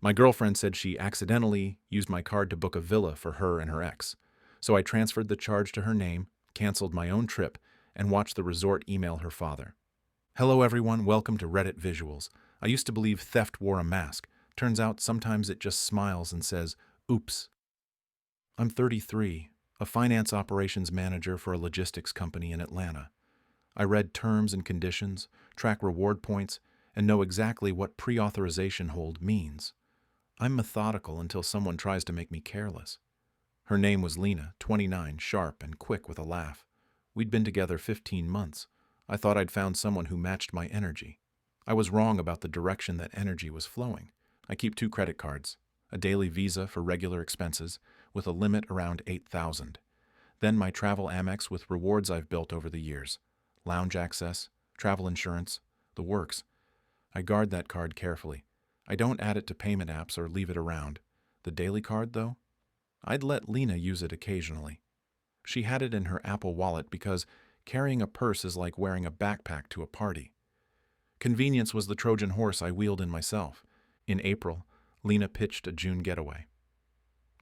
My girlfriend said she accidentally used my card to book a villa for her and her ex. So I transferred the charge to her name, canceled my own trip, and watched the resort email her father. Hello everyone, welcome to Reddit Visuals. I used to believe theft wore a mask. Turns out sometimes it just smiles and says, oops. I'm 33, a finance operations manager for a logistics company in Atlanta. I read terms and conditions, track reward points, and know exactly what pre-authorization hold means. I'm methodical until someone tries to make me careless. Her name was Lena, 29, sharp and quick with a laugh. We'd been together 15 months. I thought I'd found someone who matched my energy. I was wrong about the direction that energy was flowing. I keep 2 credit cards, a daily Visa for regular expenses, with a limit around 8,000. Then my travel Amex with rewards I've built over the years. Lounge access, travel insurance, the works. I guard that card carefully. I don't add it to payment apps or leave it around. The daily card, though? I'd let Lena use it occasionally. She had it in her Apple Wallet because carrying a purse is like wearing a backpack to a party. Convenience was the Trojan horse I wheeled in myself. In April, Lena pitched a June getaway.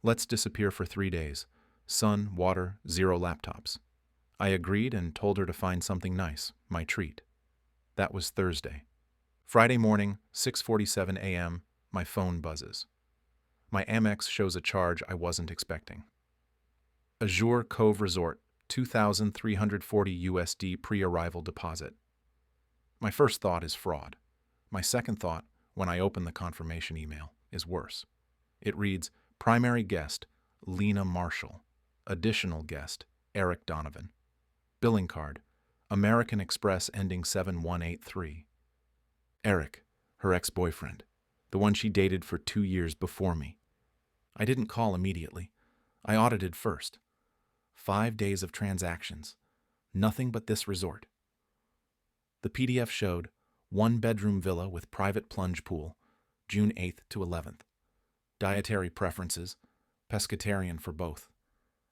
Let's disappear for 3 days. Sun, water, 0 laptops. I agreed and told her to find something nice, my treat. That was Thursday. Friday morning, 6:47 a.m., my phone buzzes. My Amex shows a charge I wasn't expecting. Azure Cove Resort, 2,340 USD pre-arrival deposit. My first thought is fraud. My second thought, when I open the confirmation email, is worse. It reads, primary guest, Lena Marshall. Additional guest, Eric Donovan. Billing card, American Express ending 7183. Eric, her ex-boyfriend, the one she dated for 2 years before me. I didn't call immediately. I audited first. 5 days of transactions. Nothing but this resort. The PDF showed 1-bedroom villa with private plunge pool, June 8th to 11th. Dietary preferences, pescatarian for both.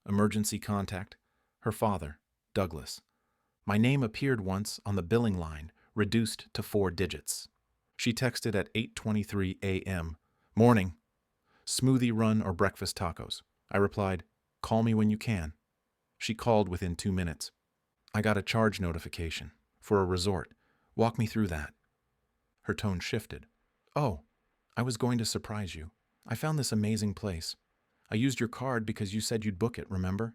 Emergency contact, her father, Douglas. My name appeared once on the billing line, reduced to 4 digits. She texted at 8:23 a.m. Morning. Smoothie run or breakfast tacos. I replied, call me when you can. She called within 2 minutes. I got a charge notification for a resort. Walk me through that. Her tone shifted. Oh, I was going to surprise you. I found this amazing place. I used your card because you said you'd book it, remember?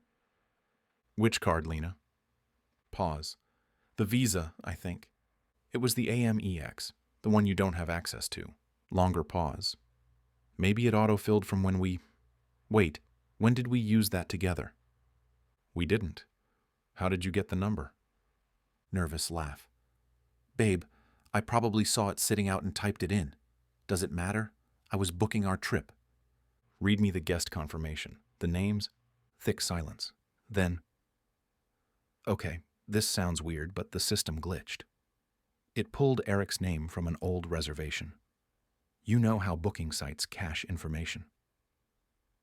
Which card, Lena? Pause. The Visa, I think. It was the AMEX, the one you don't have access to. Longer pause. Maybe it autofilled from when we... Wait, when did we use that together? We didn't. How did you get the number? Nervous laugh. Babe, I probably saw it sitting out and typed it in. Does it matter? I was booking our trip. Read me the guest confirmation. The names? Thick silence. Then... Okay, this sounds weird, but the system glitched. It pulled Eric's name from an old reservation. You know how booking sites cache information.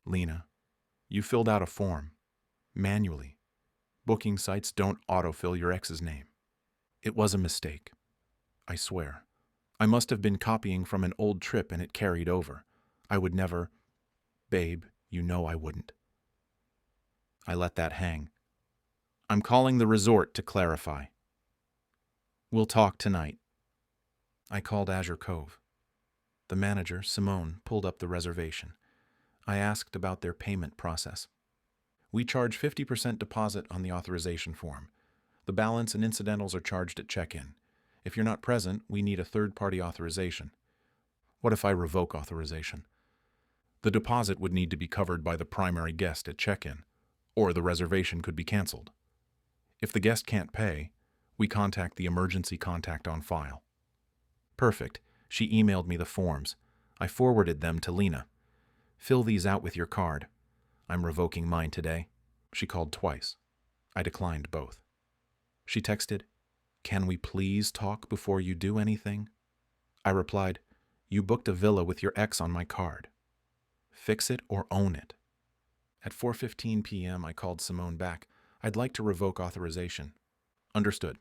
Lena, you filled out a form. Manually. Booking sites don't autofill your ex's name. It was a mistake. I swear. I must have been copying from an old trip and it carried over. I would never... Babe, you know I wouldn't. I let that hang. I'm calling the resort to clarify. We'll talk tonight. I called Azure Cove. The manager, Simone, pulled up the reservation. I asked about their payment process. We charge 50% deposit on the authorization form. The balance and incidentals are charged at check-in. If you're not present, we need a third-party authorization. What if I revoke authorization? The deposit would need to be covered by the primary guest at check-in, or the reservation could be canceled. If the guest can't pay, we contact the emergency contact on file. Perfect. She emailed me the forms. I forwarded them to Lena. Fill these out with your card. I'm revoking mine today. She called twice. I declined both. She texted, can we please talk before you do anything? I replied, you booked a villa with your ex on my card. Fix it or own it. At 4:15 p.m. I called Simone back. I'd like to revoke authorization. Understood.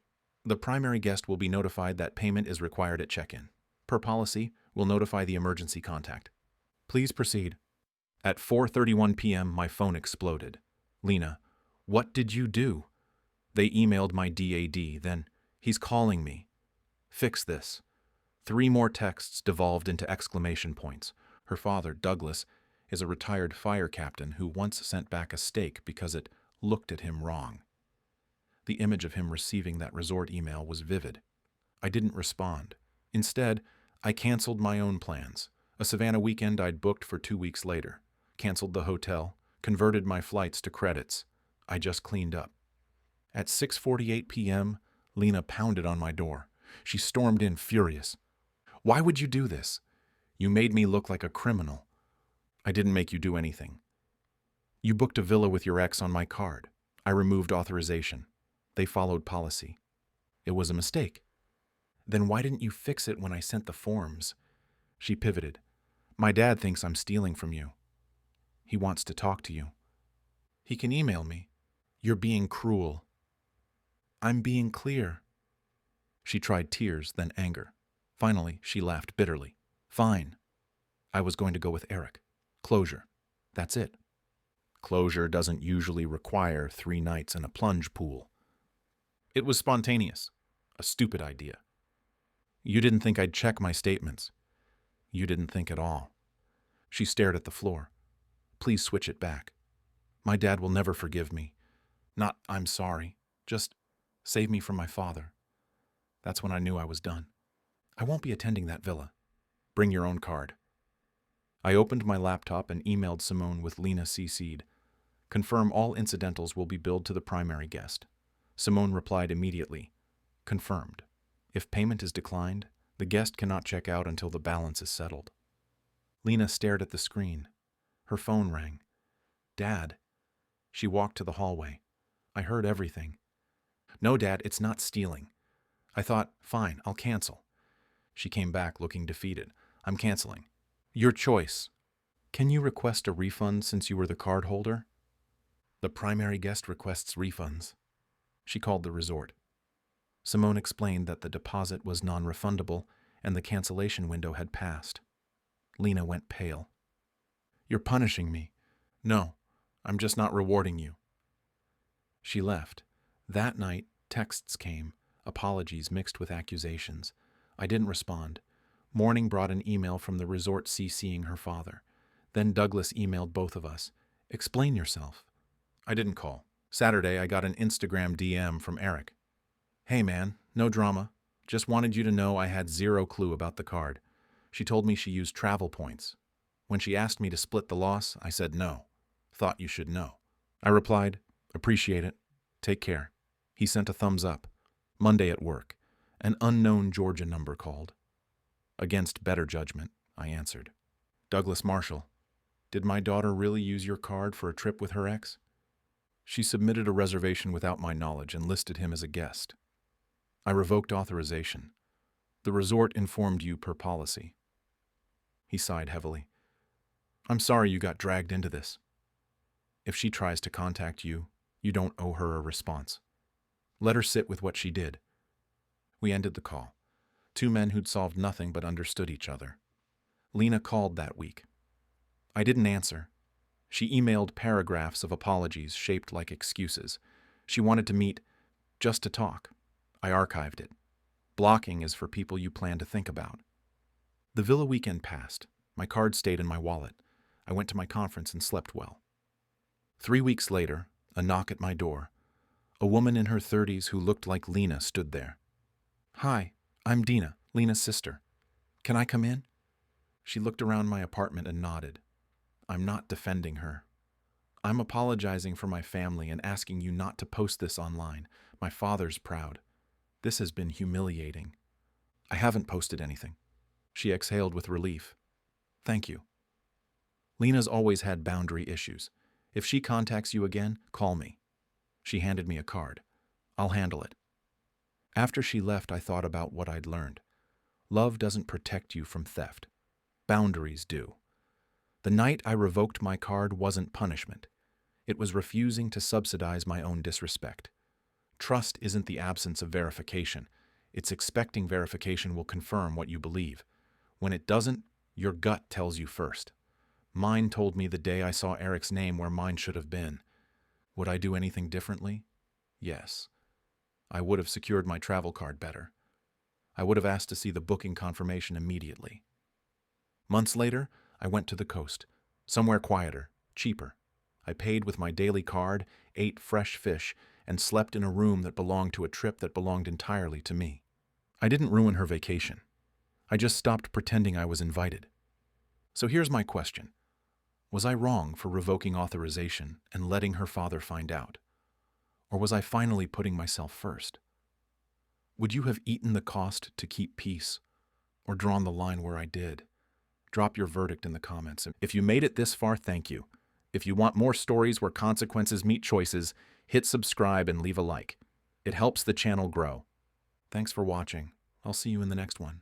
The primary guest will be notified that payment is required at check-in. Per policy, we'll notify the emergency contact. Please proceed. At 4:31 p.m., my phone exploded. Lena, what did you do? They emailed my DAD, then, he's calling me. Fix this. 3 more texts devolved into exclamation points. Her father, Douglas, is a retired fire captain who once sent back a steak because it looked at him wrong. The image of him receiving that resort email was vivid. I didn't respond. Instead, I canceled my own plans. A Savannah weekend I'd booked for 2 weeks later. Canceled the hotel, converted my flights to credits. I just cleaned up. At 6:48 p.m., Lena pounded on my door. She stormed in furious. Why would you do this? You made me look like a criminal. I didn't make you do anything. You booked a villa with your ex on my card. I removed authorization. They followed policy. It was a mistake. Then why didn't you fix it when I sent the forms? She pivoted. My dad thinks I'm stealing from you. He wants to talk to you. He can email me. You're being cruel. I'm being clear. She tried tears, then anger. Finally, she laughed bitterly. Fine. I was going to go with Eric. Closure. That's it. Closure doesn't usually require 3 nights in a plunge pool. It was spontaneous. A stupid idea. You didn't think I'd check my statements. You didn't think at all. She stared at the floor. Please switch it back. My dad will never forgive me. Not, I'm sorry. Just save me from my father. That's when I knew I was done. I won't be attending that villa. Bring your own card. I opened my laptop and emailed Simone with Lena CC'd. Confirm all incidentals will be billed to the primary guest. Simone replied immediately. Confirmed. If payment is declined, the guest cannot check out until the balance is settled. Lena stared at the screen. Her phone rang. Dad. She walked to the hallway. I heard everything. No, Dad, it's not stealing. I thought, fine, I'll cancel. She came back looking defeated. I'm canceling. Your choice. Can you request a refund since you were the card holder? The primary guest requests refunds. She called the resort. Simone explained that the deposit was non-refundable and the cancellation window had passed. Lena went pale. You're punishing me. No, I'm just not rewarding you. She left. That night, texts came, apologies mixed with accusations. I didn't respond. Morning brought an email from the resort CCing her father. Then Douglas emailed both of us. Explain yourself. I didn't call. Saturday, I got an Instagram DM from Eric. Hey man, no drama. Just wanted you to know I had 0 clue about the card. She told me she used travel points. When she asked me to split the loss, I said no. Thought you should know. I replied, appreciate it. Take care. He sent a thumbs up. Monday at work. An unknown Georgia number called. Against better judgment, I answered. Douglas Marshall. Did my daughter really use your card for a trip with her ex? She submitted a reservation without my knowledge and listed him as a guest. I revoked authorization. The resort informed you per policy. He sighed heavily. I'm sorry you got dragged into this. If she tries to contact you, you don't owe her a response. Let her sit with what she did. We ended the call. 2 men who'd solved nothing but understood each other. Lena called that week. I didn't answer. She emailed paragraphs of apologies shaped like excuses. She wanted to meet just to talk. I archived it. Blocking is for people you plan to think about. The villa weekend passed. My card stayed in my wallet. I went to my conference and slept well. 3 weeks later, a knock at my door. A woman in her 30s who looked like Lena stood there. Hi, I'm Dina, Lena's sister. Can I come in? She looked around my apartment and nodded. I'm not defending her. I'm apologizing for my family and asking you not to post this online. My father's proud. This has been humiliating. I haven't posted anything. She exhaled with relief. Thank you. Lena's always had boundary issues. If she contacts you again, call me. She handed me a card. I'll handle it. After she left, I thought about what I'd learned. Love doesn't protect you from theft. Boundaries do. The night I revoked my card wasn't punishment. It was refusing to subsidize my own disrespect. Trust isn't the absence of verification. It's expecting verification will confirm what you believe. When it doesn't, your gut tells you first. Mine told me the day I saw Eric's name where mine should have been. Would I do anything differently? Yes. I would have secured my travel card better. I would have asked to see the booking confirmation immediately. Months later, I went to the coast, somewhere quieter, cheaper. I paid with my daily card, ate fresh fish, and slept in a room that belonged to a trip that belonged entirely to me. I didn't ruin her vacation. I just stopped pretending I was invited. So here's my question. Was I wrong for revoking authorization and letting her father find out? Or was I finally putting myself first? Would you have eaten the cost to keep peace, or drawn the line where I did? Drop your verdict in the comments. If you made it this far, thank you. If you want more stories where consequences meet choices, hit subscribe and leave a like. It helps the channel grow. Thanks for watching. I'll see you in the next one.